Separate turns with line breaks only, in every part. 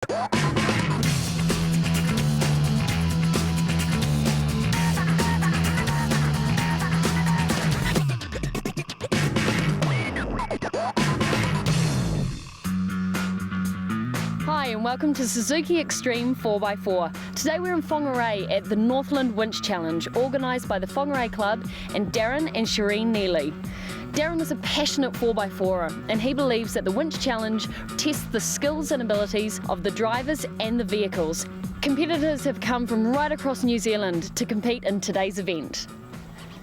Hi and welcome to Suzuki Xtreme 4x4. Today we're in Whangarei at the Northland Winch Challenge, organised by the Whangarei Club and Daryn and Nealy. Daryn is a passionate 4x4er and he believes that the Winch Challenge tests the skills and abilities of the drivers and the vehicles. Competitors have come from right across New Zealand to compete in today's event.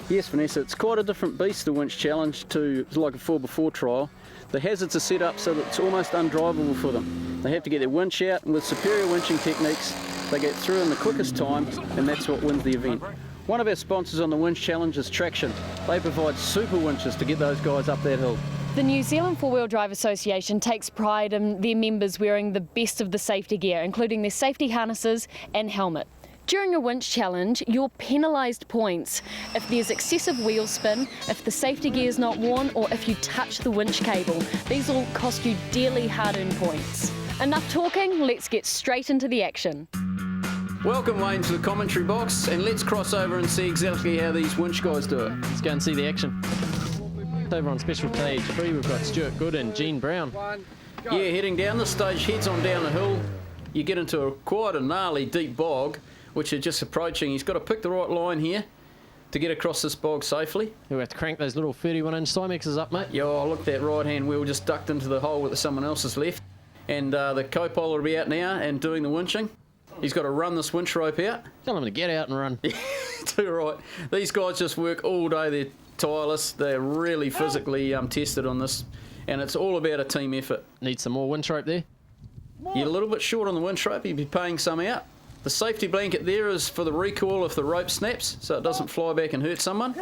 Yes, Vanessa, it's quite a different beast, the Winch Challenge, to like a 4x4 trial. The hazards are set up so that it's almost undrivable for them. They have to get their winch out, and with superior winching techniques, they get through in the quickest time, and that's what wins the event. One of our sponsors on the Winch Challenge is Traction. They provide super winches to get those guys up that hill.
The New Zealand Four-Wheel Drive Association takes pride in their members wearing the best of the safety gear, including their safety harnesses and helmet. During a winch challenge, you're penalised points if there's excessive wheel spin, if the safety gear is not worn, or if you touch the winch cable. These will cost you dearly hard-earned points. Enough talking, let's get straight into the action.
Welcome, Wayne, to the commentary box, and let's cross over and see exactly how these winch guys do it.
Let's go and see the action. Over on special stage 3, we've got Stuart Good and Jean Brown.
Yeah, heading down the stage, heads on down the hill. You get into quite a gnarly deep bog, which you're just approaching. He's got to pick the right line here to get across this bog safely.
We'll have to crank those little 31-inch Cymexes up, mate.
Yeah, oh, look, that right-hand wheel just ducked into the hole that someone else has left. And the co-pilot will be out now and doing the winching. He's got to run this winch rope out.
Tell him to get out and run.
Too right. These guys just work all day. They're tireless. They're really physically tested on this. And it's all about a team effort.
Need some more winch rope there.
You're a little bit short on the winch rope. You'd be paying some out. The safety blanket there is for the recoil if the rope snaps, so it doesn't fly back and hurt someone.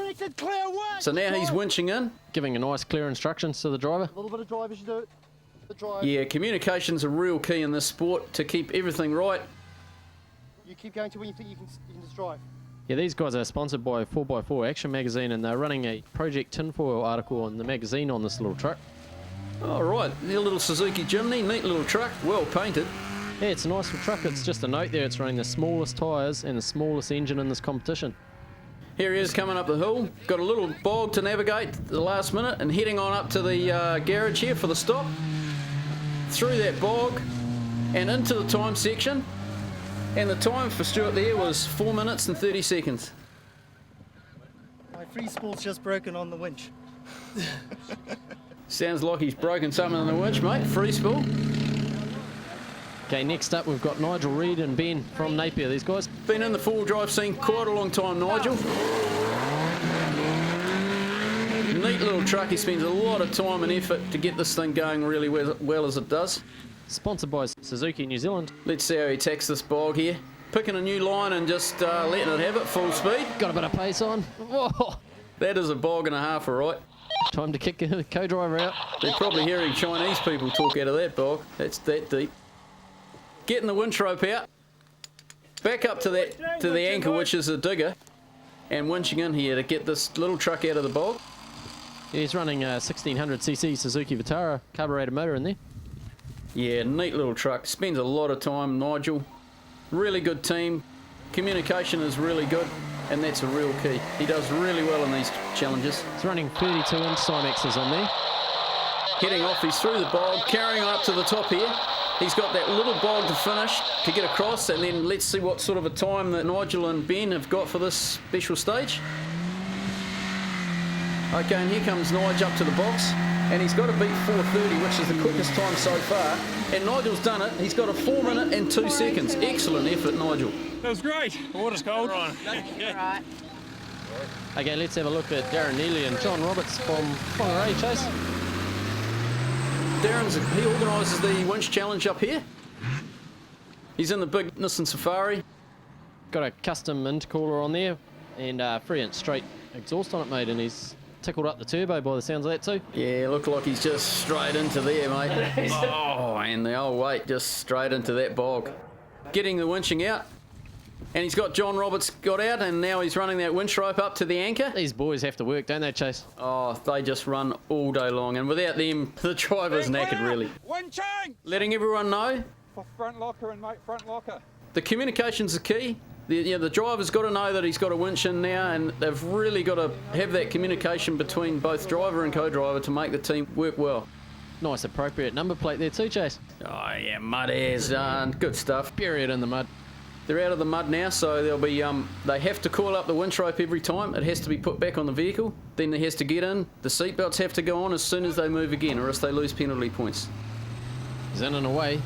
So now he's winching in.
Giving a nice clear instructions to the driver.
A little bit of drive as you do it. The drive.
Yeah, communication's a real key in this sport to keep everything right.
You keep going to when you think you can just drive.
Yeah, these guys are sponsored by 4x4 Action Magazine, and they're running a Project Tinfoil article in the magazine on this little truck.
Oh, right. The little Suzuki Jimny, neat little truck, well painted.
Yeah, it's a nice little truck. It's just a note there. It's running the smallest tyres and the smallest engine in this competition.
Here he is coming up the hill. Got a little bog to navigate at the last minute and heading on up to the garage here for the stop. Through that bog and into the time section. And the time for Stuart there was 4 minutes and 30 seconds.
My free spool's just broken on the winch.
Sounds like he's broken something in the winch, mate. Free spool.
Okay, next up we've got Nigel Reed and Ben from Napier. These guys
been in the four-wheel drive scene quite a long time, Nigel. Neat little truck. He spends a lot of time and effort to get this thing going really well as it does.
Sponsored by Suzuki New Zealand.
Let's see how he attacks this bog here. Picking a new line and just letting it have it full speed.
Got a bit of pace on. Whoa.
That is a bog and a half, all right.
Time to kick the co-driver out.
They're probably hearing Chinese people talk out of that bog. That's that deep. Getting the winch rope out. Back up to the anchor, which is a digger. And winching in here to get this little truck out of the bog.
Yeah, he's running a 1600cc Suzuki Vitara carbureted motor in there.
Yeah, neat little truck. Spends a lot of time, Nigel. Really good team. Communication is really good, and that's a real key. He does really well in these challenges.
He's running 32-inch Cymexes on there.
Heading off, he's through the bog, carrying on up to the top here. He's got that little bog to finish, to get across, and then let's see what sort of a time that Nigel and Ben have got for this special stage. Okay, and here comes Nigel up to the box, and he's got to beat 4:30, which is the quickest time so far. And Nigel's done it. He's got a 4 minute and 2 seconds. Excellent effort, Nigel.
That was great. The water's cold.
Right.
Okay, let's have a look at Daryn Nealy and John Roberts from Whangarei, Chase.
He organises the winch challenge up here. He's in the big Nissan Safari.
Got a custom intercooler on there and free and straight exhaust on it, mate, and he's tickled up the turbo by the sounds of that too.
Yeah, looked like he's just straight into there, mate. Oh, and the old weight just straight into that bog. Getting the winching out. And he's got John Roberts got out, and now he's running that winch rope up to the anchor.
These boys have to work, don't they, Chase?
Oh, they just run all day long, and without them, the driver's knackered, really.
Winching!
Letting everyone know
Front locker and mate, front locker.
The communication's the key. The driver's got to know that he's got a winch in now, and they've really got to have that communication between both driver and co-driver to make the team work well.
Nice appropriate number plate there too, Chase.
Oh yeah, mud airs, good stuff.
Bury it in the mud.
They're out of the mud now, so they'll be. They have to coil up the winch rope every time. It has to be put back on the vehicle. Then it has to get in. The seatbelts have to go on as soon as they move again, or else they lose penalty points.
He's in and away.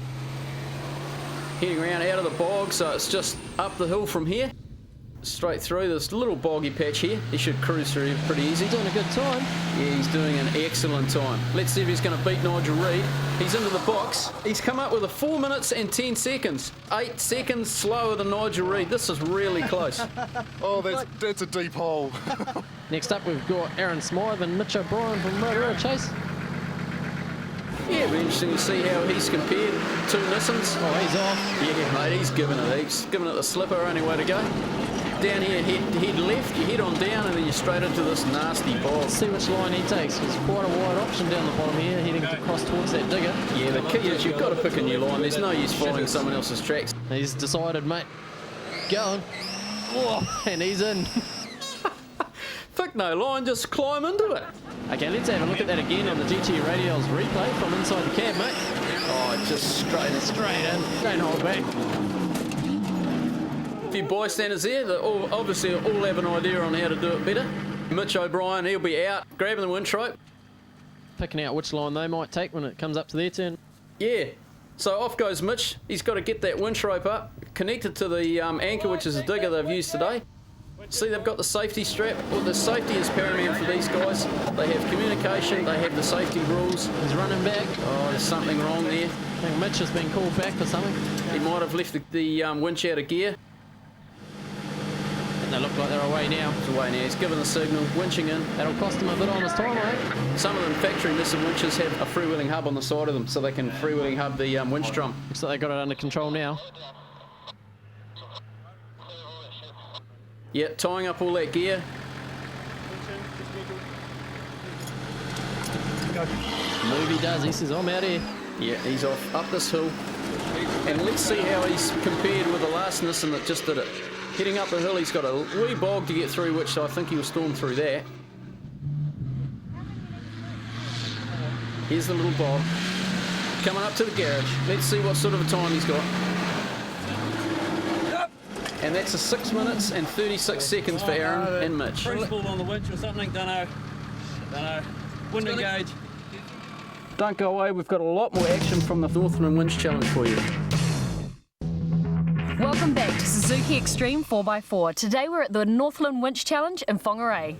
Heading around out of the bog, so it's just up the hill from here, straight through this little boggy patch here. He should cruise through pretty easy.
Doing a good time.
Yeah, he's doing an excellent time. Let's see if he's going to beat Nigel Reed. He's into the box. He's come up with a 4 minutes and 10 seconds. 8 seconds slower than Nigel Reed. This is really close.
Oh, that's a deep hole.
Next up, we've got Aaron Smythe and Mitch O'Brien from Rotorua, Chase.
Yeah, it'll be interesting to see how he's compared to Nissans.
Oh, he's off.
Yeah, mate, he's giving it. He's giving it the slipper, only way to go. Down here, head left, you head on down, and then you're straight into this nasty bog.
Let's see which line he takes. There's quite a wide option down the bottom here, heading across towards that digger.
Yeah, the key is you've got to pick a new line. There's no use following someone else's tracks.
He's decided, mate. Going. Oh, and he's in.
Pick no line, just climb into it.
Okay, let's have a look at that again on the GT Radials replay from inside the cab, mate.
Oh, just straight
in. Don't hold back.
A few bystanders there that obviously all have an idea on how to do it better. Mitch O'Brien, he'll be out, grabbing the winch rope.
Picking out which line they might take when it comes up to their turn.
Yeah, so off goes Mitch. He's got to get that winch rope up, connected to the anchor, which is a digger they've used today. See, they've got the safety strap. Well, the safety is paramount for these guys. They have communication, they have the safety rules.
He's running back.
Oh, there's something wrong there.
I think Mitch has been called back for something.
He might have left the winch out of gear.
And they look like they're away now.
It's away now. He's given the signal, winching in.
That'll cost him a bit on his time, eh?
Some of them factory Nissan winches have a freewheeling hub on the side of them, so they can freewheeling hub the winch drum.
Looks like they've got it under control now.
Yeah, tying up all that gear.
Move he does. He says, I'm out here.
Yeah, he's off up this hill. And let's see how he's compared with the last Nissan that just did it. Heading up the hill, he's got a wee bog to get through, which I think he'll storm through that. Here's the little bog. Coming up to the garage. Let's see what sort of a time he's got. And that's a 6 minutes and 36 seconds for Aaron and Mitch.
Principle on the winch or something, dunno. Wind engage.
Don't go away, we've got a lot more action from the Northland Winch Challenge for you.
Welcome back to Suzuki Xtreme 4x4. Today we're at the Northland Winch Challenge in Whangarei.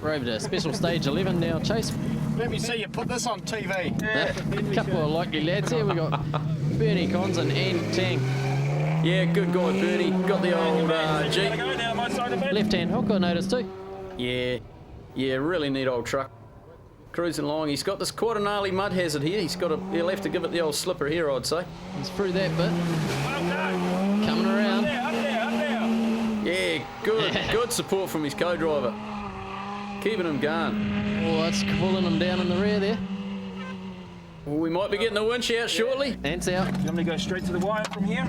We're over to special stage 11 now, Chase.
Let me see you put this on TV.
A couple of likely lads here. We've got Bernie Conson and Tang.
Yeah, good guy, Bernie. Got the old Jeep.
Go now, my side of it.
Left-hand hook, I noticed too.
Yeah, really neat old truck. Cruising along. He's got this quite a gnarly mud hazard here. He'll have to give it the old slipper here, I'd say.
He's through that bit. Coming around.
Up there.
Yeah, good support from his co-driver. Keeping him going.
Oh, that's pulling him down in the rear there.
Well, we might be getting the winch out shortly.
Ants out.
You want me to go straight to the wire from here?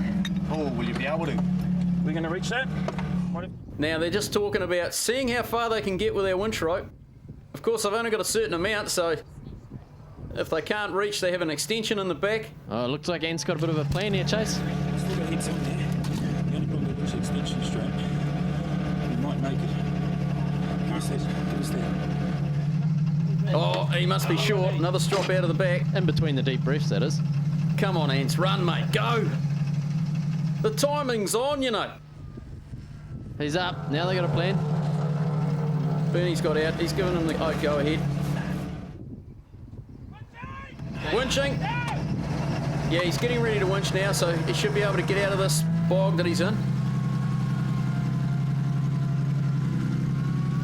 Oh, will you be able to?
We're going to reach that?
Now, they're just talking about seeing how far they can get with their winch rope. Of course, I've only got a certain amount, so if they can't reach, they have an extension in the back.
Oh, it looks like Ant's got a bit of a plan here, Chase.
Still got heads up there. The only problem with this extension strap, we might make it. Give us that.
Oh, he must be short. Another strop out of the back.
In between the deep briefs, that is.
Come on, Ants, run, mate, go. The timing's on, you know.
He's up. Now they got a plan.
Bernie's got out. He's given him the go ahead. Winching. Yeah, he's getting ready to winch now, so he should be able to get out of this bog that he's in.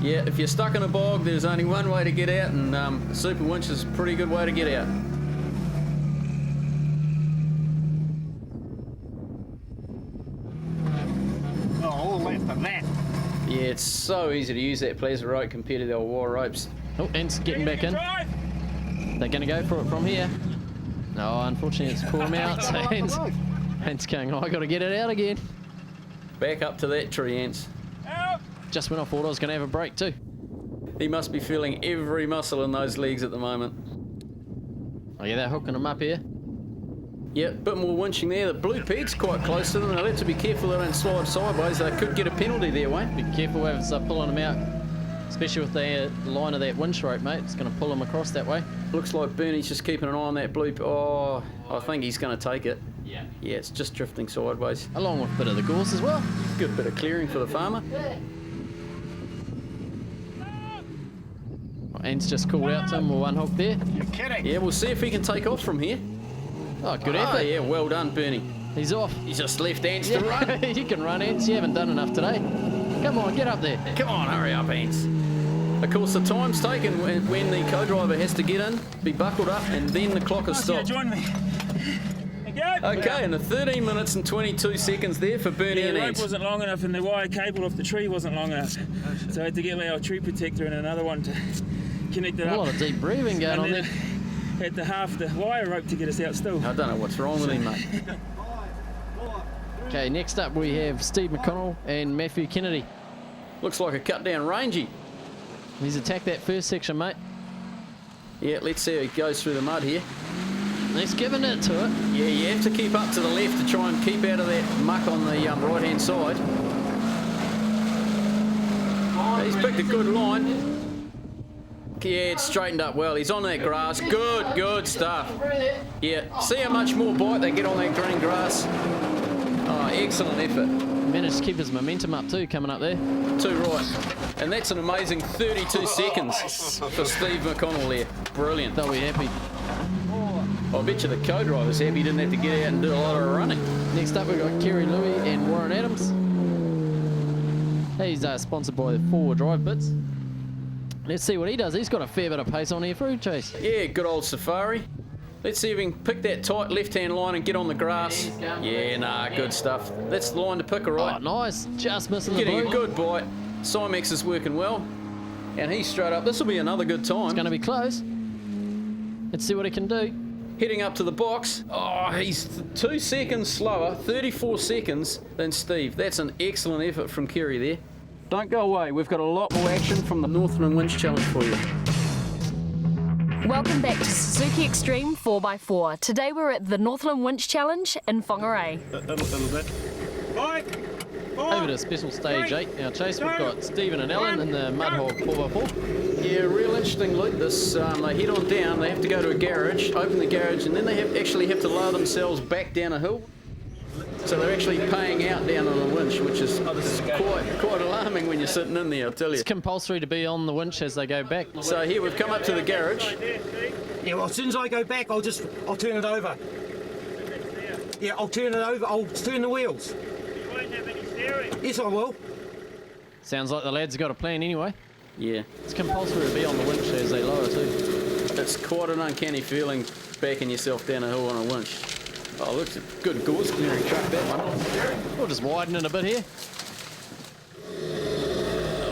Yeah, if you're stuck in a bog, there's only one way to get out, and super winch is a pretty good way to get out.
Oh, all that for that.
Yeah, it's so easy to use that plasma rope compared to the old wire ropes.
Oh, Ant's getting back in.
Drive!
They're going to go for it from here. No, unfortunately it's pulled him out. So Ant's going, oh, I got to get it out again.
Back up to that tree, Ants.
Just when I thought I was going to have a break too.
He must be feeling every muscle in those legs at the moment.
Oh yeah, they're hooking him up here.
Yep, a bit more winching there. The blue peg's quite close to them. They'll have to be careful they don't slide sideways. They could get a penalty there, Wayne.
Be careful when it's pulling him out, especially with the line of that winch rope, mate. It's going to pull him across that way.
Looks like Bernie's just keeping an eye on that blue. Oh, I think he's going to take it.
Yeah.
Yeah, it's just drifting sideways.
Along with a bit of the gorse as well.
Good bit of clearing for the farmer.
Ant's just called out to him with one hook there.
You're kidding.
Yeah, we'll see if he can take off from here.
Oh, good
Oh,
effort.
yeah, well done, Bernie.
He's off.
He's just left Ants to run.
You can run, Ants. You haven't done enough today. Come on, get up there.
Come on, hurry up, Ants. Of course, the time's taken when the co-driver has to get in, be buckled up, and then the clock is stopped.
Join me.
Okay, and the 13 minutes and 22 seconds there for Bernie
Yeah,
and
the rope
Ants.
wasn't long enough and the wire cable off the tree wasn't long enough. So I had to get my tree protector and another one to connect it
A
up.
lot of deep breathing going
and
on
then
there.
had to half the wire rope to get us out still.
I don't know what's wrong with him, mate.
Okay, next up we have Steve McConnell and Matthew Kennedy.
Looks like a cut down rangy.
He's attacked that first section, mate.
Yeah, let's see how he goes through the mud here.
He's given it to it.
Yeah, you have to keep up to the left to try and keep out of that muck on the right-hand side. He's picked a good line. Yeah, it's straightened up well. He's on that grass. Good, good stuff. Yeah, see how much more bite they get on that green grass. Oh, excellent effort.
Managed to keep his momentum up too, coming up there.
Too right. And that's an amazing 32 seconds for Steve McConnell there. Brilliant.
They'll be happy.
I bet you the co-driver's happy he didn't have to get out and do a lot of running.
Next up we've got Kerry Louie and Warren Adams. He's sponsored by the 4-wheel drive bits. Let's see what he does. He's got a fair bit of pace on here, Fruit Chase.
Yeah, good old Safari. Let's see if he can pick that tight left-hand line and get on the grass. Yeah, nah, good stuff. That's the line to pick, all right.
Oh, nice. Just missing the
Getting
blue.
a good bite. Cymex is working well. And he's straight up. This will be another good time.
It's going to be close. Let's see what he can do.
Heading up to the box. Oh, he's 2 seconds slower, 34 seconds than Steve. That's an excellent effort from Kerry there. Don't go away. We've got a lot more action from the Northland Winch Challenge for you.
Welcome back to Suzuki Xtreme 4x4. Today we're at the Northland Winch Challenge in Whangarei.
A little bit. Bye.
Over to special stage 8. Now, Chase, we've got Stephen and Ellen in the Mudhog 4x4.
Yeah, real interesting loop. This they head on down. They have to go to a garage, open the garage, and then they actually have to lower themselves back down a hill. So they're actually paying out down on a winch, which is quite alarming when you're sitting in there, I'll tell you.
It's compulsory to be on the winch as they go back.
So here we've come up to the garage.
Yeah, well, as soon as I go back, I'll turn it over. Yeah, I'll turn it over. I'll turn the wheels.
You won't have any steering.
Yes, I will.
Sounds like the lads have got a plan anyway.
Yeah,
It's compulsory to be on the winch as they lower too.
it's quite an uncanny feeling backing yourself down a hill on a winch. Oh, look, it's a good gorse clearing truck, that one.
We'll just widen it a bit here.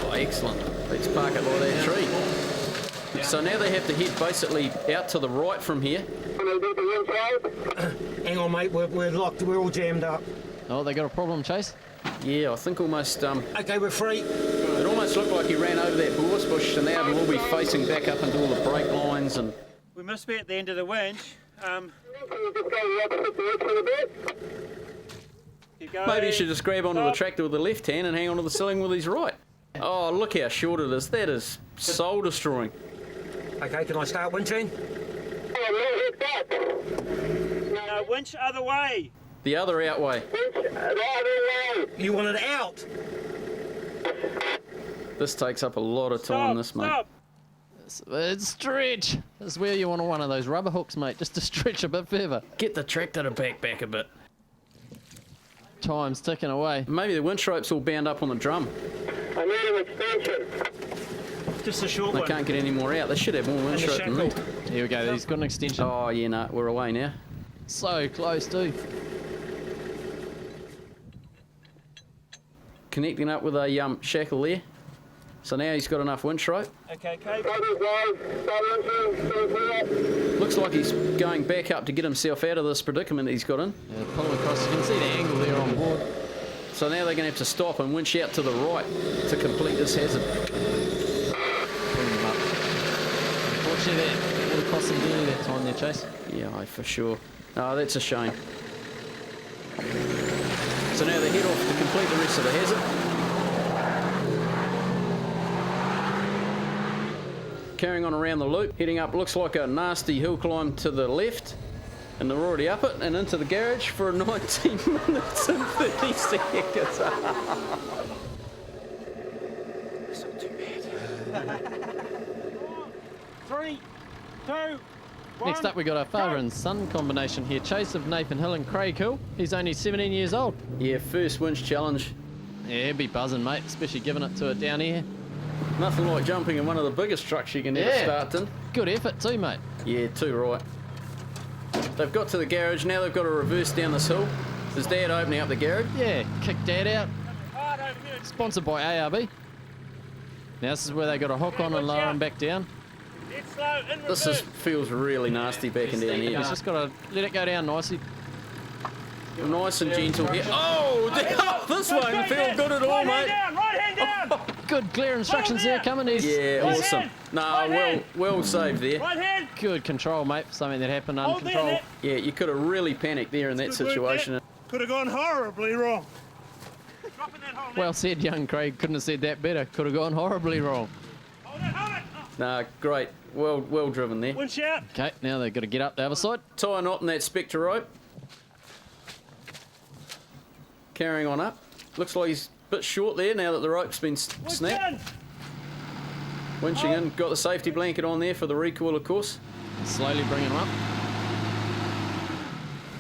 Oh, excellent. Let's park it by that tree. So now they have to head basically out to the right from here.
Hang on, mate. We're locked. We're all jammed up.
Oh, they got a problem, Chase.
Yeah, I think almost,
Okay, we're free.
it almost looked like he ran over that gorse bush, and now we'll be facing back up into all the brake lines and...
We must be at the end of the winch.
Maybe he should just grab onto the tractor with the left hand and hang onto the ceiling with his right. Oh, look how short it is. That is soul destroying.
Okay, can I start winching?
No, winch other way.
The other outway.
You want it out?
This takes up a lot of time, this mate.
Stop.
It's stretch. This is where you want one of those rubber hooks, mate, just to stretch a bit further.
Get the tractor to back a bit.
Time's ticking away.
Maybe the winch rope's all bound up on the drum.
I need an extension.
Just a short
They
one.
can't get any more out. They should have more winch
And a
rope than me.
shackle.
Here we go. He's got an extension.
Oh, yeah, no, we're away now.
So close too.
Connecting up with a shackle there. So now he's got enough winch rope.
Okay, okay.
Looks like he's going back up to get himself out of this predicament he's got in.
Yeah, pull him across. You can see the angle there on board.
So now they're going to have to stop and winch out to the right to complete this hazard.
Pulling him up. Unfortunately, that would have cost them dearly that time there, Chase.
Yeah, for sure. Oh, that's a shame. So now they head off to complete the rest of the hazard. Carrying on around the loop, heading up, looks like a nasty hill climb to the left, and they're already up it and into the garage for 19 minutes and 30 seconds. It's not too bad.
3, 2, 1.
Next up, we got a father and son combination here. Chase of Nathan Hill and Craig Hill. He's only 17 years old.
Yeah, first winch challenge.
Yeah, he'll be buzzing, mate, especially giving it to it down here.
Nothing like jumping in one of the biggest trucks you can ever start in.
Good effort too, mate.
Yeah, too right. They've got to the garage, now they've got to reverse down this hill. There's Dad opening up the garage.
Yeah, kick Dad out. Sponsored by ARB. Now this is where they got to hook on and lower him back down.
This feels really nasty back and down here.
He's just got to let it go down nicely.
Nice and gentle here. Oh, this won't feel good at all, mate.
Right hand down!
Good clear instructions there coming.
Yeah, awesome. No, well saved there.
Right hand!
Good control, mate, for something that happened uncontrolled.
Yeah, you could have really panicked there in that situation.
Could have gone horribly wrong.
Well said, young Craig. Couldn't have said that better. Could have gone horribly wrong.
Hold it!
Nah, great. Well driven there.
Winch out!
Okay, now they've got to get up the other side.
Tie a knot in that spectre rope. Carrying on up. Looks like he's a bit short there now that the rope's been snapped. Winching in. Got the safety blanket on there for the recoil, of course.
Slowly bringing him up.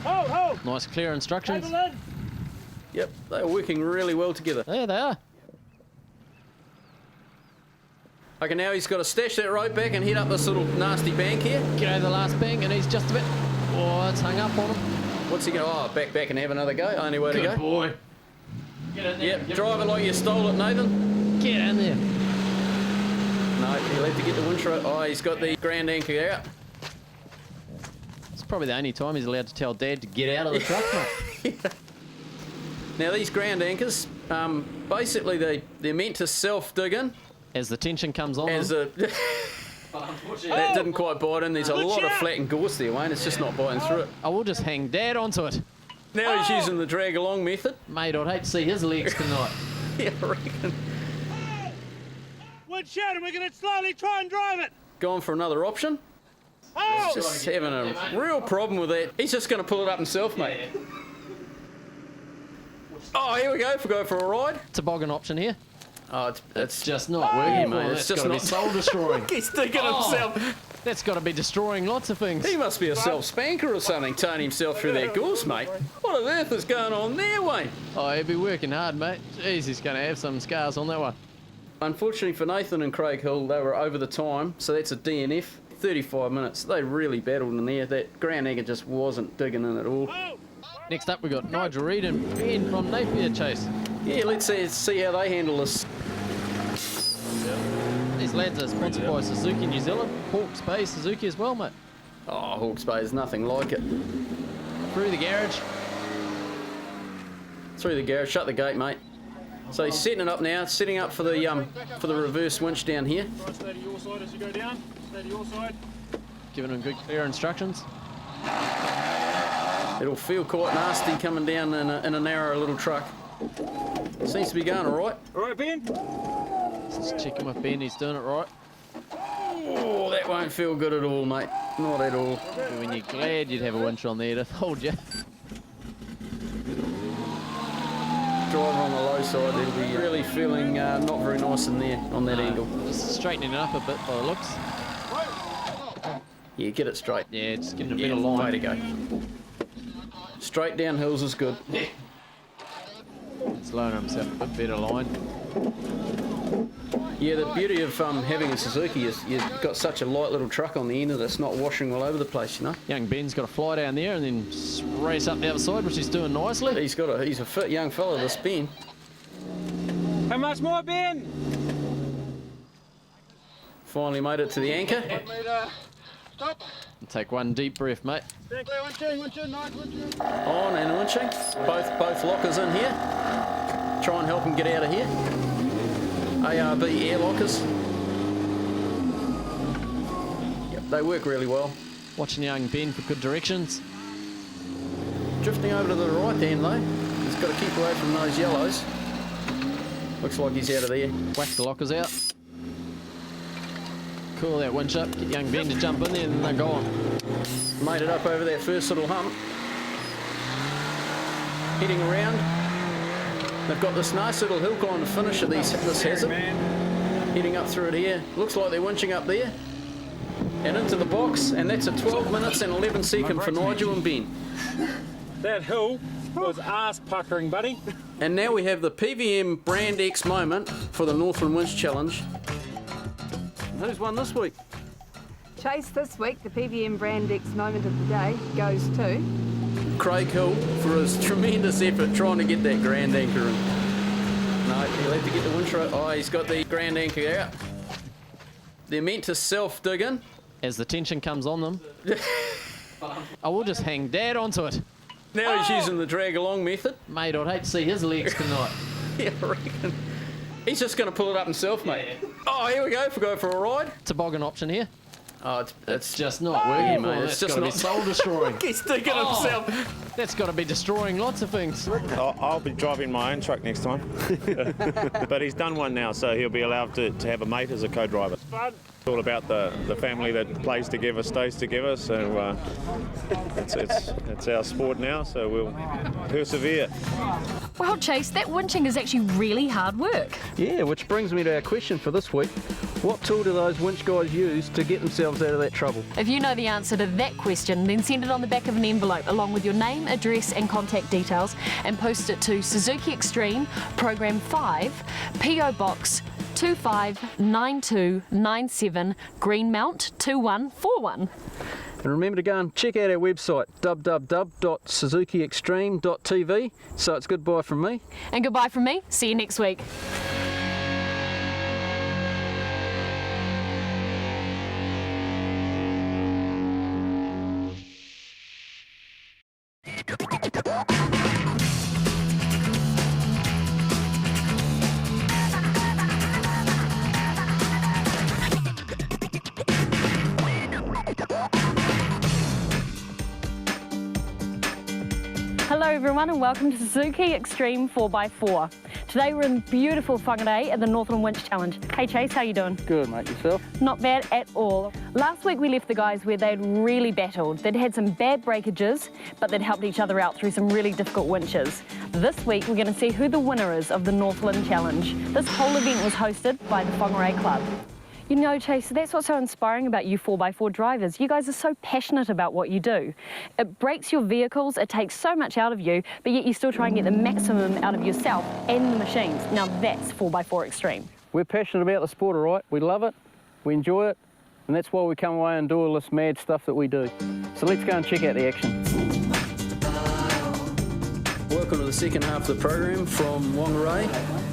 Hold!
Nice clear instructions.
Yep, they're working really well together.
There they are.
Okay, now he's got to stash that rope back and head up this little nasty bank here.
Get over the last bank and he's just a bit... Oh, it's hung up on him.
What's he going to... Oh, back and have another go. Only way to go.
Good boy. Get in there.
Yep, drive it like you stole it, Nathan.
Get in there.
No, he'll have to get the winch rope. Oh, he's got the ground anchor out.
It's probably the only time he's allowed to tell Dad to get out of the truck, mate.
Yeah. Now, these ground anchors, basically they're meant to self-dig in.
As the tension comes on.
That didn't quite bite in. There's a lot of flat and gorse there, Wayne. It's just not biting through it.
I will just hang Dad onto it.
Now he's using the drag along method.
Mate, I'd hate to see his legs tonight.
Yeah, I reckon.
Winch out and we're going to slowly try and drive it!
Gone for another option. He's just having a real problem with that. He's just going to pull it up himself, mate. Oh, here we go. Go for a ride.
Toboggan option here.
Oh, it's
just not working, mate.
It's
That's
just
got to
not
be soul destroying.
He's digging himself.
That's got to be destroying lots of things.
He must be a self-spanker or something, towing himself through that gorse, mate. What on earth is going on there, Wayne?
Oh, he'll be working hard, mate. Jeez, he's going to have some scars on that one.
Unfortunately for Nathan and Craig Hill, they were over the time, so that's a DNF. 35 minutes. They really battled in there. That ground anchor just wasn't digging in at all.
Next up, we've got Nigel Reed and Ben from Napier Chase.
Yeah, let's see how they handle this.
These lads are sponsored by Suzuki New Zealand, Hawke's Bay Suzuki as well, mate.
Oh, Hawke's Bay is nothing like it.
Through the garage.
Through the garage, shut the gate, mate. So he's setting it up now, setting up for the reverse winch down here.
Try to stay to your side as you go down. Stay to your side.
Giving them good clear instructions.
It'll feel quite nasty coming down in a narrow little truck. Seems to be going all right.
All right, Ben?
Just checking with Ben, he's doing it right.
Oh, that won't feel good at all, mate. Not at all.
When you're glad you'd have a winch on there to hold you.
Driver on the low side, it'll be really feeling not very nice in there on that angle.
Just straightening it up a bit by the looks.
Yeah, get it straight.
Yeah, just getting a bit of line.
Way to go. Straight down hills is good.
It's lowering himself a bit better line.
Yeah, the beauty of having a Suzuki is you've got such a light little truck on the end of it, it's not washing all over the place, you know.
Young Ben's got to fly down there and then race up the other side, which he's doing nicely.
He's a fit young fella, this Ben.
How much more, Ben?
Finally made it to the anchor.
Take one deep breath, mate.
On and winching. Both lockers in here. Try and help them get out of here. ARB air lockers. Yep, they work really well.
Watching young Ben for good directions.
Drifting over to the right hand though. He's got to keep away from those yellows. Looks like he's out of there.
Whack the lockers out. Cool that winch up. Get young Ben to jump in there and then they're gone.
Made it up over that first little hump. Heading around. They've got this nice little hill climb to finish at this hazard. Heading up through it here. Looks like they're winching up there. And into the box. And that's a 12 minutes and 11 second for Nigel and Ben.
That hill was ass puckering, buddy.
And now we have the PVM Brand X moment for the Northland Winch Challenge. Who's won this week?
Chase, this week, the PVM Brand X moment of the day goes to
Craig Hill for his tremendous effort trying to get that grand anchor in. No, he'll have to get the winch right. Oh, he's got the grand anchor out. They're meant to self-dig in.
As the tension comes on them. I will just hang Dad onto it.
Now he's using the drag along method.
Mate, I'd hate to see his legs tonight.
Yeah, I reckon. He's just going to pull it up himself, mate. Yeah. Oh, here we go. Go for a ride.
Toboggan option here.
Oh,
it's just not working, mate.
It's
That's
just
got to be soul destroying.
He's digging himself.
That's got to be destroying lots of things.
I'll be driving my own truck next time. But he's done one now, so he'll be allowed to have a mate as a co-driver. It's all about the family that plays together, stays together, so it's our sport now, so we'll persevere.
Well, Chase, that winching is actually really hard work.
Yeah, which brings me to our question for this week. What tool do those winch guys use to get themselves out of that trouble?
If you know the answer to that question, then send it on the back of an envelope along with your name, address and contact details and post it to Suzuki Xtreme, Program 5, PO Box 259297, Greenmount 2141.
And remember to go and check out our website, www.suzukiextreme.tv. So it's goodbye from me.
And goodbye from me. See you next week. Hello everyone and welcome to Suzuki Xtreme 4x4. Today we're in beautiful Whangarei at the Northland Winch Challenge. Hey Chase, how you doing?
Good, mate. Yourself?
Not bad at all. Last week we left the guys where they'd really battled. They'd had some bad breakages, but they'd helped each other out through some really difficult winches. This week we're going to see who the winner is of the Northland Challenge. This whole event was hosted by the Whangarei Club. You know, Chase, that's what's so inspiring about you 4x4 drivers. You guys are so passionate about what you do. It breaks your vehicles, it takes so much out of you, but yet you still try and get the maximum out of yourself and the machines. Now that's 4x4 Xtreme.
We're passionate about the sport, all right? We love it, we enjoy it, and that's why we come away and do all this mad stuff that we do. So let's go and check out the action. Welcome to the second half of the program from Whangarei,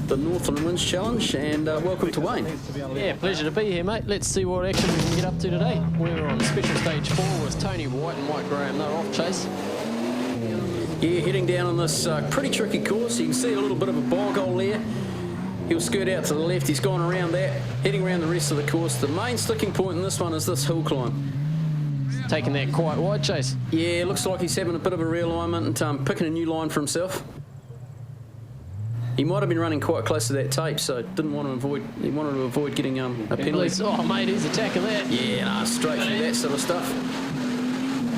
the Northland Winch Challenge, and welcome to Wayne.
Yeah, pleasure to be here, mate. Let's see what action we can get up to today. We're on special stage 4 with Tony White and Mike Graham. They're off, Chase.
Yeah, heading down on this pretty tricky course. You can see a little bit of a bog hole there. He'll skirt out to the left. He's gone around that, heading around the rest of the course. The main sticking point in this one is this hill climb.
Taking that quite wide, Chase.
Yeah, looks like he's having a bit of a realignment and picking a new line for himself. He might have been running quite close to that tape, so didn't want to avoid. He wanted to avoid getting a penalty.
Oh, mate, he's attacking that.
Yeah, no, straight through that sort of stuff.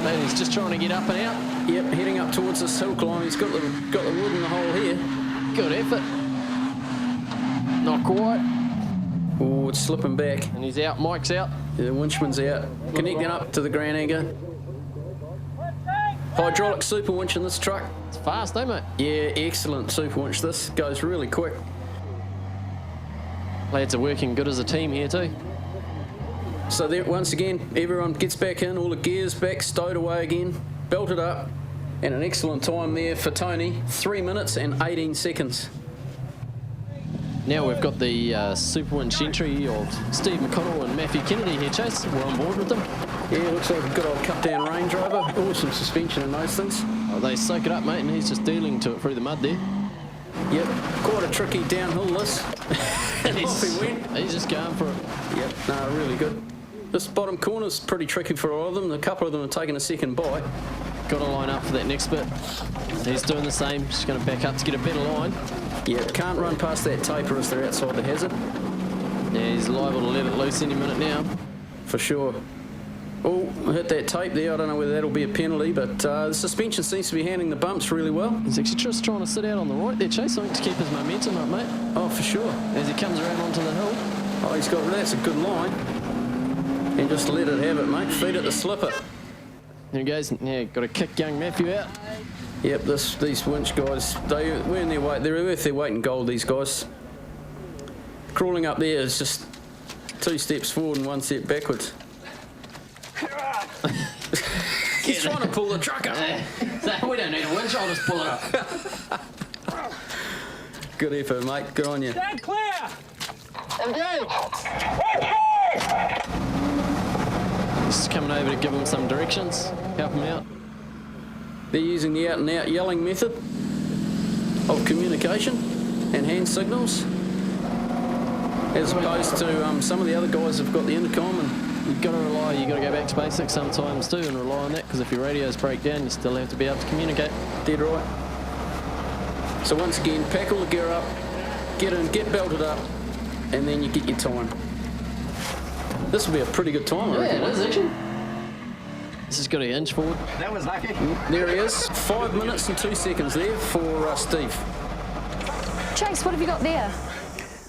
Mate, he's just trying to get up and out.
Yep, heading up towards this hill climb. He's got the wood in the hole here.
Good effort. Not quite.
Oh, it's slipping back.
And he's out. Mike's out.
The winchman's out. Connecting up to the ground anchor. Hydraulic super winch in this truck.
It's fast, eh, mate?
Yeah, excellent super winch. This goes really quick.
Lads are working good as a team here too.
So there, once again, everyone gets back in, all the gears back, stowed away again, belted up, and an excellent time there for Tony, 3 minutes and 18 seconds.
Now we've got the Super Winch entry of Steve McConnell and Matthew Kennedy here, Chase. We're on board with them.
Yeah, looks like a good old cut-down Range Rover. Awesome suspension and those things.
Oh, they soak it up, mate, and he's just dealing to it through the mud there.
Yep, quite a tricky downhill this. And off he went.
He's just going for it.
Yep, no, really good. This bottom corner's pretty tricky for all of them. A couple of them are taking a second bite.
Got to line up for that next bit. He's doing the same, just going to back up to get a better line.
Yeah, can't run past that taper as they're outside the hazard.
Yeah, he's liable to let it loose any minute now.
For sure. Oh, I hit that tape there. I don't know whether that'll be a penalty, but the suspension seems to be handling the bumps really well.
He's actually just trying to sit out on the right there, Chase, something to keep his momentum up, mate.
Oh, for sure.
As he comes around onto the hill.
Oh, that's a good line. And just let it have it, mate. Feed it to slip it.
There he goes. Yeah, got to kick young Matthew out.
Yep, these winch guys, they earn their weight. They're worth their weight in gold, these guys. Crawling up there is just 2 steps forward and 1 step backwards. He's trying to pull the truck up.
We don't need a winch, I'll just pull it up.
Good effort, mate. Good on you.
Stand clear! Engage!
Just coming over to give him some directions, help him out.
They're using the out-and-out yelling method of communication and hand signals, as opposed to some of the other guys have got the intercom. And
you've got to go back to basics sometimes too and rely on that, because if your radios break down, you still have to be able to communicate.
Dead right. So once again, pack all the gear up, get in, get belted up, and then you get your time. This will be a pretty good time, I reckon.
Yeah, it is actually. This has got to inch forward.
That was lucky.
There he is. 5 minutes and 2 seconds there for Steve.
Chase, what have you got there?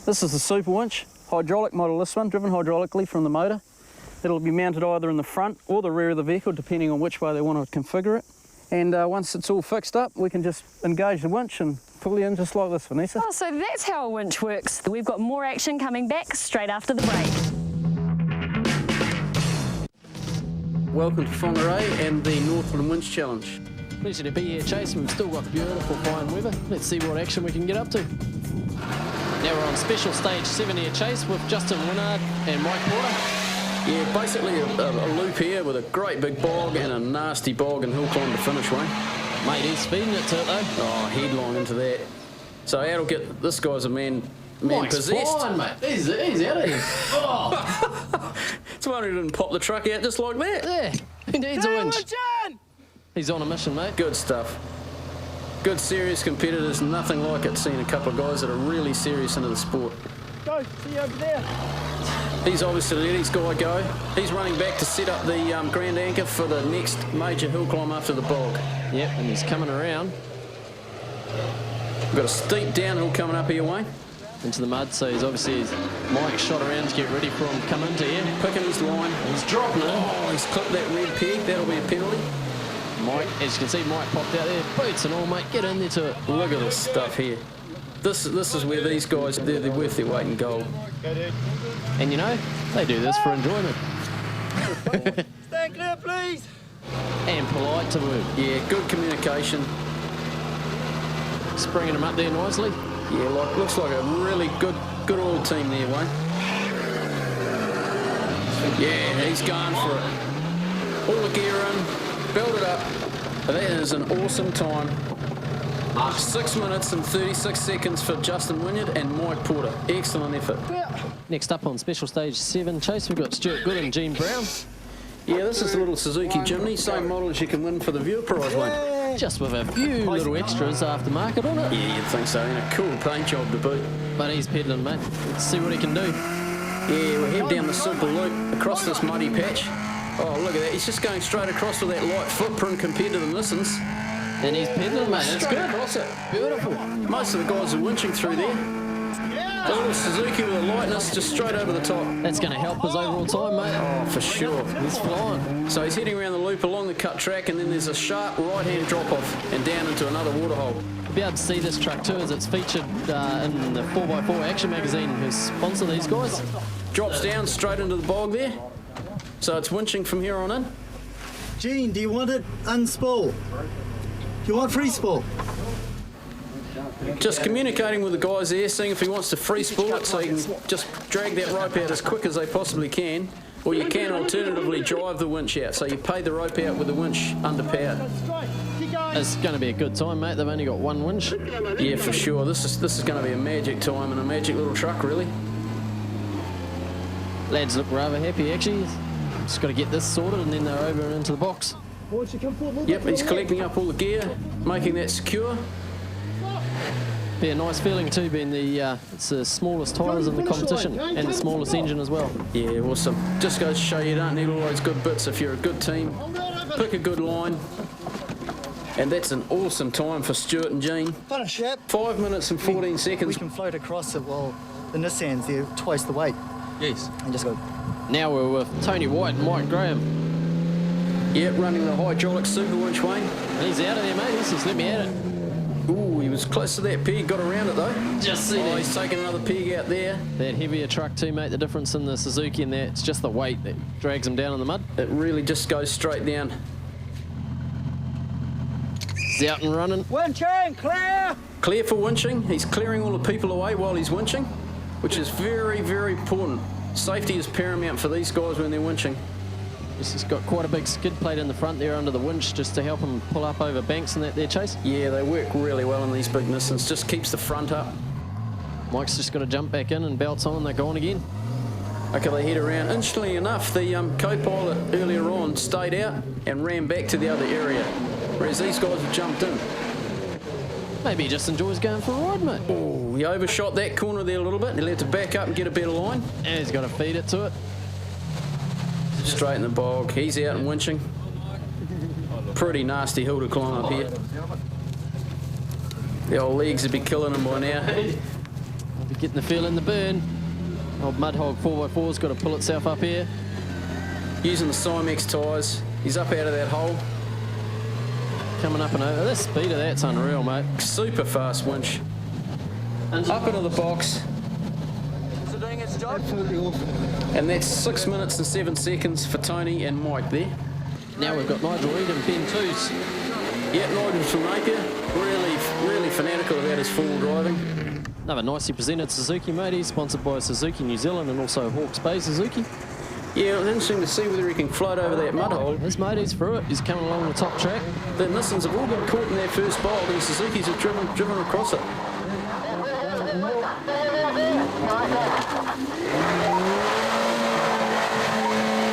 This is the Super Winch, hydraulic model, this one, driven hydraulically from the motor. It'll be mounted either in the front or the rear of the vehicle, depending on which way they want to configure it. And once it's all fixed up, we can just engage the winch and pull you in just like this, Vanessa.
Oh, so that's how a winch works. We've got more action coming back straight after the break.
Welcome to Whangarei and the Northland Winch Challenge.
Pleasure to be here, Chase. We've still got beautiful fine weather. Let's see what action we can get up to. Now we're on special stage 7 here, Chase, with Justin Wynnard and Mike Porter.
Yeah, basically a loop here with a great big bog and a nasty bog and hill climb to finish, Wayne.
Mate, he's feeding it to it though.
Oh, headlong into that. So that'll get, this guy's a man
Mike's
possessed.
fine, mate. He's out of here. Oh.
It's one who didn't pop the truck out just like that.
Yeah, he needs a winch. He's on a mission, mate.
Good stuff. Good serious competitors, nothing like it, seeing a couple of guys that are really serious into the sport.
Go, see you over there.
He's obviously let his guy go. He's running back to set up the ground anchor for the next major hill climb after the bog.
Yep, and he's coming around.
We've got a steep downhill coming up here, Wayne.
Into the mud, so Mike shot around to get ready for him to come into here.
Picking his line.
He's dropping it.
Oh, he's clipped that red peg. That'll be a penalty.
Mike, as you can see, Mike popped out there. Boots and all, mate. Get in there to it.
Look at this stuff here. This is where these guys, they're worth their weight in gold.
And you know, they do this for enjoyment.
Stand clear, please.
And polite to boot.
Yeah, good communication.
Springing them up there nicely.
Yeah, looks like a really good oil team there, Wayne. Yeah, he's going for it. All the gear in, belted up. That is an awesome time. 6 minutes and 36 seconds for Justin Wynnard and Mike Porter. Excellent effort.
Next up on special stage 7, Chase, we've got Stuart Good and Gene Brown.
Yeah, this is the little Suzuki Jimny, same model as you can win for the viewer prize, Wayne.
Just with a few little extras aftermarket on it.
Yeah, you'd think so, and a cool paint job to boot.
But he's peddling, mate. Let's see what he can do.
Yeah, we'll head down the simple loop across this muddy patch. Oh, look at that. He's just going straight across with that light footprint compared to the Nissans.
And he's peddling, mate. That's good.
Across it.
Beautiful.
Most of the guys are winching through there. The little Suzuki with a lightness just straight over the top.
That's going to help his overall time, mate.
Oh, for sure.
He's flying.
So he's heading around the loop along the cut track, and then there's a sharp right-hand drop-off and down into another waterhole.
You'll be able to see this truck too, as it's featured in the 4x4 Action magazine, who sponsor these guys.
Drops down straight into the bog there. So it's winching from here on in.
Gene, do you want it unspool? Do you want free spool?
Just communicating with the guys there, seeing if he wants to free spool it so he can just drag that rope out as quick as they possibly can, or you can alternatively drive the winch out, so you pay the rope out with the winch under power.
It's going to be a good time, mate. They've only got one winch.
Yeah, for sure. This is going to be a magic time and a magic little truck, really.
Lads look rather happy, actually. Just got to get this sorted and then they're over and into the box.
Yep, he's collecting up all the gear, making that secure.
Be a nice feeling too, being it's the smallest tyres in the competition and the smallest engine as well.
Yeah, awesome. Just goes to show you don't need all those good bits if you're a good team. Pick a good line. And that's an awesome time for Stuart and Jean.
Finish, yep.
5 minutes and 14 seconds.
We can float across it while the Nissans, they're twice the weight.
Yes.
And just go.
Now we're with Tony White and Mike Graham.
Yep, running the hydraulic super winch, Wayne.
He's out of there, mate. He's just let me at it.
Ooh, he was close to that peg, got around it though.
Just see that.
He's taking another peg out there.
That heavier truck too, mate. The difference in the Suzuki and that, it's just the weight that drags him down in the mud.
It really just goes straight down.
He's out and running.
Winching, clear!
Clear for winching. He's clearing all the people away while he's winching, which is very, very important. Safety is paramount for these guys when they're winching.
He's got quite a big skid plate in the front there under the winch just to help him pull up over banks and that there, Chase.
Yeah, they work really well in these big Nissans. Just keeps the front up.
Mike's just got to jump back in and belts on and they're gone again.
Okay, they head around. Interestingly enough, the co-pilot earlier on stayed out and ran back to the other area, whereas these guys have jumped in.
Maybe he just enjoys going for a ride, mate.
Oh, he overshot that corner there a little bit. He'll have to back up and get a better line.
And he's got to feed it to it.
Straight in the bog. He's out and winching. Pretty nasty hill to climb up here. The old legs would be killing him by now.
I'll be getting the feel in the burn. Old Mudhog 4x4's got to pull itself up here.
Using the Cymex tyres. He's up out of that hole.
Coming up and over. The speed of that's unreal, mate.
Super fast winch. Up into the box.
Is it doing its job?
Absolutely awesome.
And that's 6 minutes and 7 seconds for Tony and Mike there.
Now we've got Nigel Reed and Ben Toos.
Yeah, Nigel's from Napier. Really fanatical about his four-wheel driving.
Another nicely presented Suzuki, mate. He's sponsored by Suzuki New Zealand and also Hawke's Bay Suzuki.
Yeah, it's interesting to see whether he can float over that mud hole.
His mate, he's through it. He's coming along the top track.
The Nissans have all been caught in their first bolt and Suzuki's have driven across it.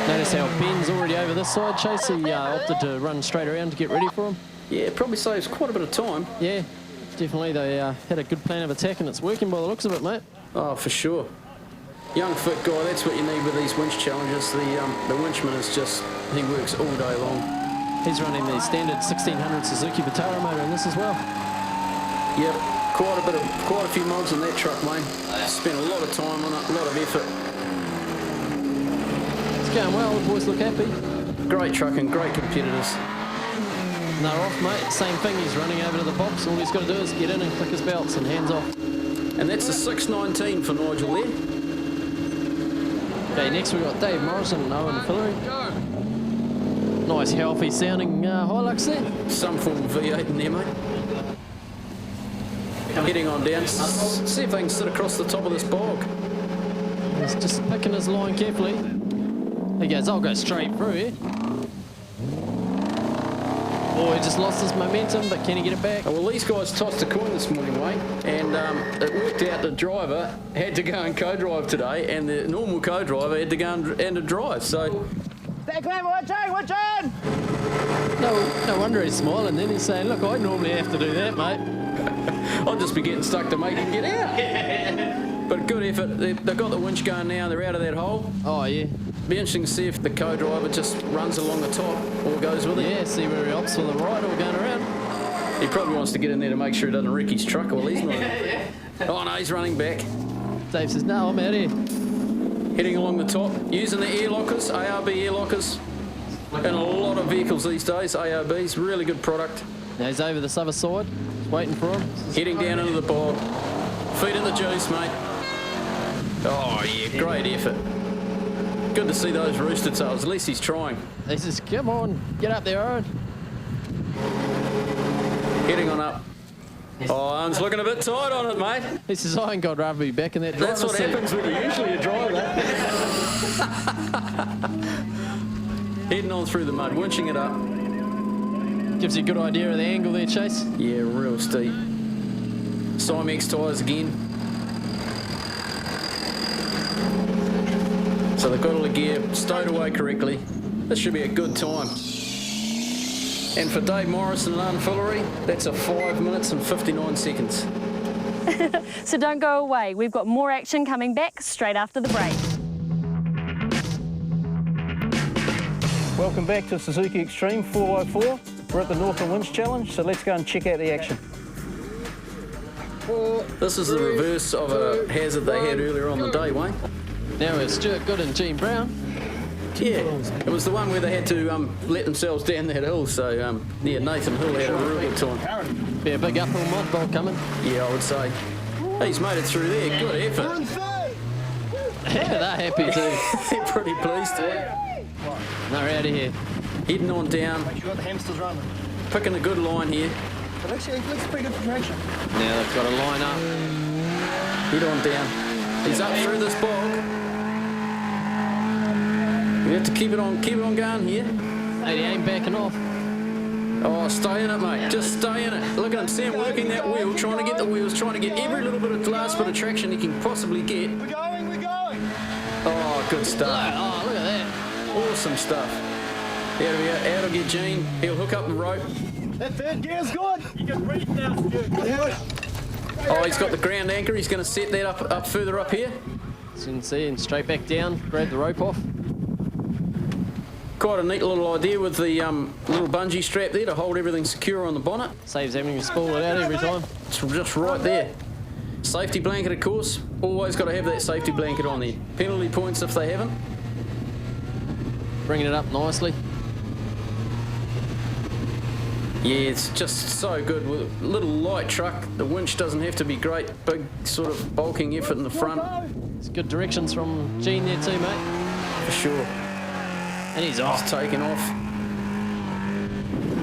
Notice how Ben's already over this side, Chase. He opted to run straight around to get ready for him.
Yeah, it probably saves quite a bit of time.
Yeah, definitely. They had a good plan of attack and it's working by the looks of it, mate.
Oh, for sure. Young, fit guy, that's what you need with these winch challenges. The winchman is just, he works all day long.
He's running the standard 1600 Suzuki Vitara motor in this as well.
Yep, quite a few mods in that truck, mate. Spent a lot of time on it, a lot of effort.
It's going well, the boys look happy.
Great truck and great competitors.
And they're off, mate. Same thing, he's running over to the box. All he's got to do is get in and click his belts and hands off.
And that's the 619 for Nigel there.
Okay, next we've got Dave Morrison and Owen Fillery. Nice, healthy sounding Hilux there.
Some form of V8 in there, mate. Heading on down, see if they can sit across the top of this bog.
He's just picking his line carefully. He goes, I'll go straight through here. Oh, he just lost his momentum, but can he get it back?
Oh, well, these guys tossed a coin this morning, Wayne, and it worked out the driver had to go and co-drive today, and the normal co-driver had to go and drive, so...
Stay clear, winching!
No wonder he's smiling then. He's saying, look, I normally have to do that, mate.
I'll just be getting stuck to make him get out. But good effort. They've got the winch going now, they're out of that hole.
Oh, yeah.
Be interesting to see if the co-driver just runs along the top or goes with it.
Yeah, see where he opts for the right or going around.
He probably wants to get in there to make sure he doesn't wreck his truck. Well, he's not. Oh, no, he's running back.
Dave says, no, I'm out here.
Heading along the top, using the air lockers, ARB air lockers. In a lot of vehicles these days, ARBs, really good product.
Now he's over this other side, just waiting for him.
Heading down into the bog. Feet in the juice, mate. Oh, yeah, great effort. Good to see those rooster tails. At least he's trying.
He says, come on, get up there, Owen.
Heading on up. Oh, Owen's looking a bit tight on it, mate.
He says, I ain't got rather be back in that driver's
That's what
seat.
happens when you're usually a driver. Heading on through the mud, winching it up.
Gives you a good idea of the angle there, Chase.
Yeah, real steep. Cymex tyres again. So they've got all the gear stowed away correctly. This should be a good time. And for Dave Morrison and Unfillery, that's a 5 minutes and 59 seconds.
So don't go away. We've got more action coming back straight after the break.
Welcome back to Suzuki Xtreme 4x4. We're at the Northland Winch Challenge, so let's go and check out the action. This is the reverse of a hazard they had earlier on the day, Wayne.
Now it's Stuart Good and Gene Brown.
Yeah, it was the one where they had to let themselves down that hill, so yeah, Nathan Hill had a real good time.
Be a big uphill mud bowl coming.
Yeah, I would say. He's made it through there, good effort.
Yeah, they're happy too.
They're pretty pleased.
They're out of here.
Heading on down,
Make sure you got the hamsters running.
picking a good line here.
But actually, it looks pretty good for traction.
Now they've got to line up.
Head on down. He's up through this bog. We have to keep it on going here.
Hey, he ain't backing off.
Oh, stay in it, mate. Just stay in it. Look at him, Sam working that wheel, trying to get the wheels, trying to get every little bit of last bit of traction he can possibly get.
We're going, we're going.
Oh, good stuff.
Oh, look at that.
Awesome stuff. Out will get Gene. He'll hook up the rope.
That third gear's good. You can breathe now, Stuart. Yeah.
Oh, he's got the ground anchor. He's going to set that up further up here.
As you can see, and straight back down, grab the rope off.
Quite a neat little idea with the little bungee strap there to hold everything secure on the bonnet.
Saves having to spool it out every time.
It's just right there. Safety blanket, of course. Always got to have that safety blanket on there. Penalty points if they haven't.
Bringing it up nicely.
Yeah, it's just so good. With a little light truck, the winch doesn't have to be great, big sort of bulking effort in the front.
It's good directions from Gene there too, mate.
For sure.
And he's off.
He's taking off.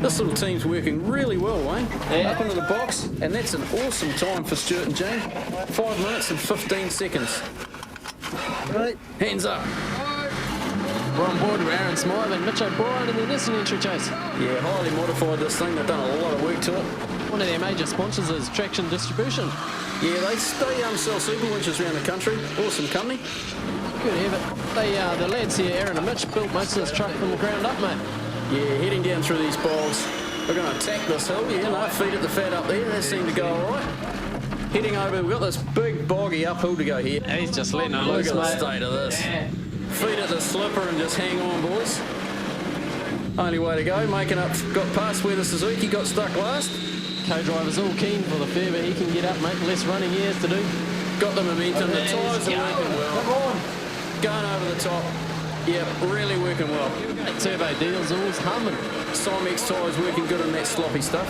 This little team's working really well, Wayne.
Yeah.
Up into the box, and that's an awesome time for Stuart and Gene. 5 minutes and 15 seconds.
Right.
Hands up.
We're on board with Aaron Smythe and Mitch O'Brien in the Nissan entry chase.
Yeah, highly modified this thing. They've done a lot of work to it.
One of their major sponsors is Traction Distribution.
Yeah, they sell super winches around the country. Awesome company.
Good effort. The lads here, Aaron and Mitch, built most of this truck from the ground up, mate.
Yeah, heading down through these bogs. We're going to attack this hill. Yeah, no, feet at the fat up there. That seemed to go all right. Heading over, we've got this big boggy uphill to go here.
He's just letting it
Look
loose,
at the
mate.
state of this. Feet at the slipper and just hang on, boys. Only way to go. Making up, got past where the Suzuki got stuck last.
Co-driver's all keen for the further he can get up, mate. Less running he has to do.
Got the momentum. The tyres are working well.
Come on.
Going over the top. Yep, really working well.
That turbo diesel's always humming.
Cymex tyres working good on that sloppy stuff.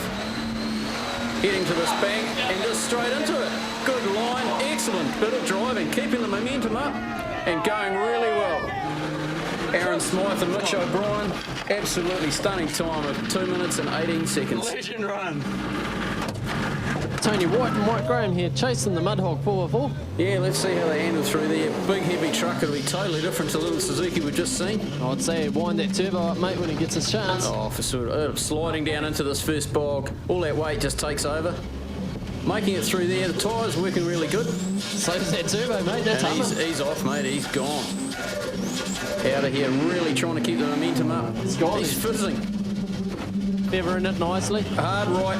Heading to this bank and just straight into it. Good line, excellent bit of driving, keeping the momentum up and going really well. Aaron Smythe and Mitch O'Brien, absolutely stunning time of 2 minutes and 18 seconds.
Legend run.
Tony White and Mike Graham here chasing the Mudhog 4x4.
Yeah, let's see how they handle through there. Big heavy truck, it'll be totally different to the little Suzuki we've just seen.
I'd say wind that turbo up, mate, when he gets his chance.
Oh, for sure. Sliding down into this first bog, all that weight just takes over. Making it through there, the tyres working really good.
So does that turbo, mate, that's
And
humming.
he's off, mate, he's gone. Out of here, really trying to keep the momentum up.
It's gone.
He's fizzing.
Feathering it nicely.
Hard right.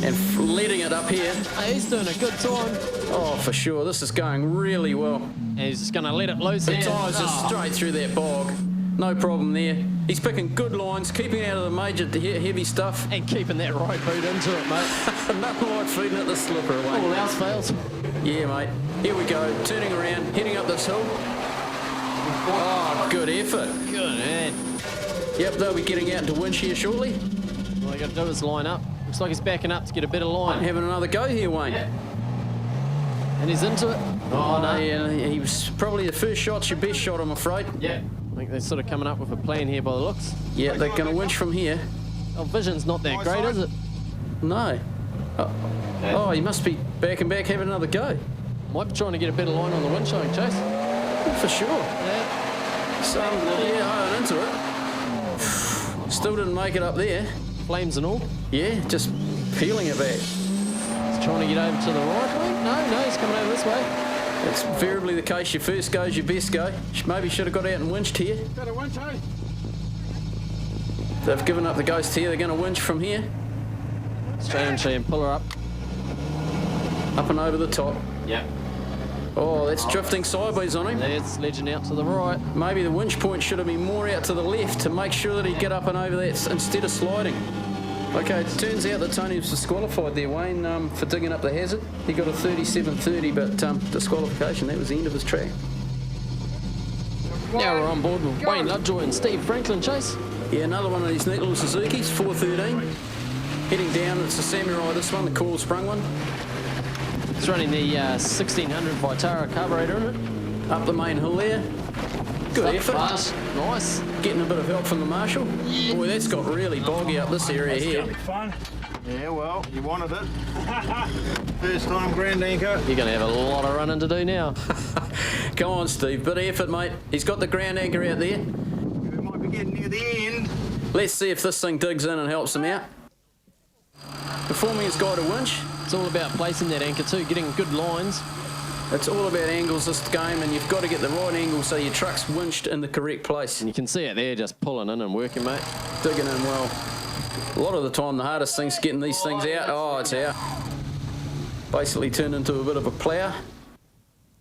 And letting it up here.
Hey, he's doing a good time.
Oh, for sure, this is going really well.
And he's just going to let it loose
The
there.
tyres just straight through that bog. No problem there. He's picking good lines, keeping out of the major heavy stuff.
And keeping that right boot into it, mate.
Nothing like feeding at the slipper away.
All else fails.
Yeah, mate. Here we go. Turning around, heading up this hill. Oh, good effort.
Good, man.
Yep, they'll be getting out into Winch here shortly.
All you got to do is line up. Looks like he's backing up to get a better line.
Having another go here, Wayne.
And he's into it. Oh, no.
Yeah, he was probably the first shot's your best shot, I'm afraid.
Yeah. I think they're sort of coming up with a plan here by the looks.
Yeah, they're going to winch from here.
Oh, vision's not that great, is it?
No. Oh, he must be back and back having another go.
Might be trying to get a better line on the winch, I think, Chase.
For sure.
Yeah.
So, yeah, hard into it. Still didn't make it up there.
Flames and all.
Yeah, just peeling it back.
He's trying to get over to the right, I think. No, he's coming over this way.
It's invariably the case. Your first go's your best go. Maybe should have got out and winched here.
Got a winch, eh?
They've given up the ghost here. They're going to winch from here.
Straight in, and pull her up.
Up and over the top.
Yeah.
Oh, that's drifting sideways on him.
That's ledging out to the right.
Maybe the winch point should have been more out to the left to make sure that he'd get up and over that instead of sliding. Okay, it turns out that Tony was disqualified there, Wayne, for digging up the hazard. He got a 37.30, but disqualification. That was the end of his track.
Now we're on board with Wayne Lovejoy and Steve Franklin, Chase.
Yeah, another one of these neat little Suzukis, 413. Heading down, it's a Samurai, this one, the coil sprung one.
It's running the 1600 Vitara carburetor in it.
Up the main hill there. Good effort.
Fast. Nice.
Getting a bit of help from the marshal. Boy, that's got really boggy up this area here.
Fun.
Yeah, well, you wanted it. First time Grand Anchor.
You're going to have a lot of running to do now.
Come on, Steve. Bit of effort, mate. He's got the ground anchor out there.
We might be getting near the end.
Let's see if this thing digs in and helps him out. Performing his guide a winch.
It's all about placing that anchor too, getting good lines.
It's all about angles this game, and you've got to get the right angle so your truck's winched in the correct place.
And you can see it there, just pulling in and working, mate.
Digging in well. A lot of the time, the hardest thing's getting these things out. Oh, it's out. Basically turned into a bit of a plough.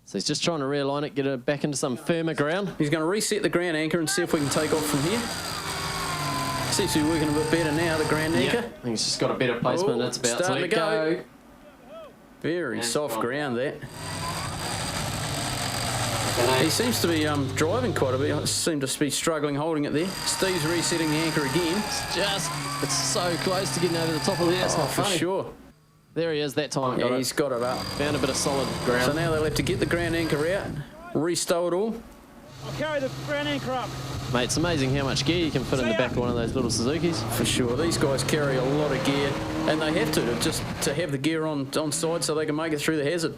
So he's just trying to realign it, get it back into some firmer ground.
He's going to reset the ground anchor and see if we can take off from here. Seems to be working a bit better now, the ground anchor.
I think he's just got a better placement. It's about to let go.
Very soft ground there. He seems to be driving quite a bit. I seem to be struggling holding it there. Steve's resetting the anchor again.
It's so close to getting over the top of there. It's not
for
funny.
Sure.
There he is, that time.
Yeah, he's got it up.
Found a bit of solid ground.
So now they'll have to get the ground anchor out, restow it all.
I'll carry the ground anchor up.
Mate, it's amazing how much gear you can fit in the back of one of those little Suzukis.
For sure. These guys carry a lot of gear, and they have to just to have the gear on side so they can make it through the hazard.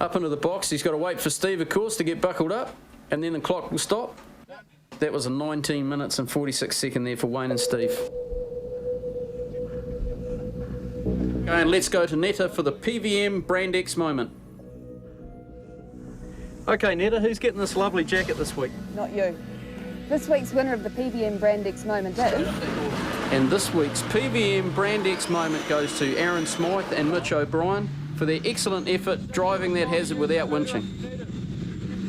Up into the box, he's got to wait for Steve, of course, to get buckled up, and then the clock will stop. That was a 19 minutes and 46 seconds there for Wayne and Steve. Okay, and let's go to Netta for the PVM Brand X moment. Okay, Netta, who's getting this lovely jacket this week?
Not you. This week's winner of the PVM Brand X moment is...
And this week's PVM Brand X moment goes to Aaron Smythe and Mitch O'Brien for their excellent effort driving that hazard without winching.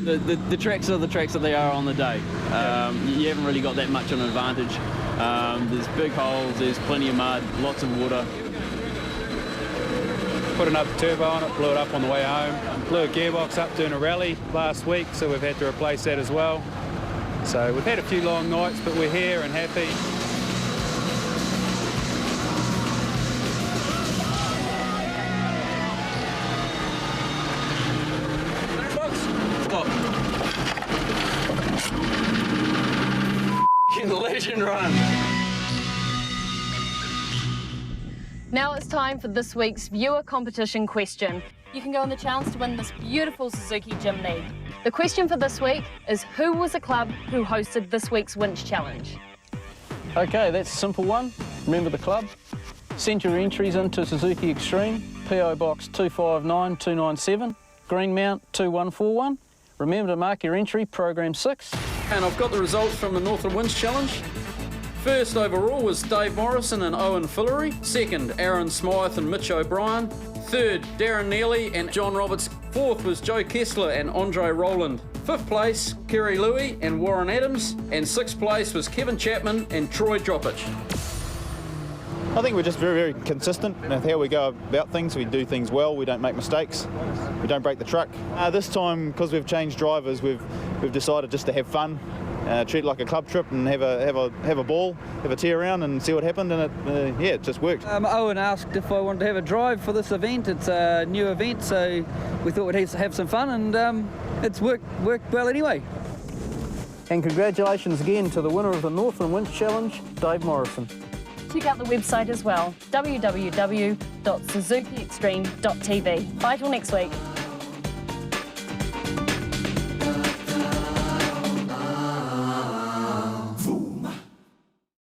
The tracks are the tracks that they are on the day. You haven't really got that much of an advantage. There's big holes, there's plenty of mud, lots of water.
Put another turbo on it, blew it up on the way home. Blew a gearbox up doing a rally last week, so we've had to replace that as well. So we've had a few long nights, but we're here and happy.
Legend run.
Now it's time for this week's viewer competition question. You can go on the chance to win this beautiful Suzuki Jimny. The question for this week is, who was the club who hosted this week's Winch Challenge?
Okay, that's a simple one. Remember the club. Send your entries into Suzuki Xtreme, PO Box 259297, Greenmount 2141. Remember to mark your entry, Program 6. And I've got the results from the Northland Winch Challenge. First overall was Dave Morrison and Owen Fillery. Second, Aaron Smythe and Mitch O'Brien. Third, Daryn Nealy and John Roberts. Fourth was Joe Kessler and Andre Rowland. Fifth place, Kerry Louie and Warren Adams. And sixth place was Kevin Chapman and Troy Droppage.
I think we're just very, very consistent with how we go about things. We do things well, we don't make mistakes, we don't break the truck. This time, because we've changed drivers, we've decided just to have fun, treat it like a club trip and have a ball, have a tear around and see what happened, and it just worked.
Owen asked if I wanted to have a drive for this event. It's a new event, so we thought we'd have some fun, and it's worked well anyway.
And congratulations again to the winner of the Northland Winch Challenge, Dave Morrison.
check out the website as well, www.suzukiextreme.tv. Bye till next week.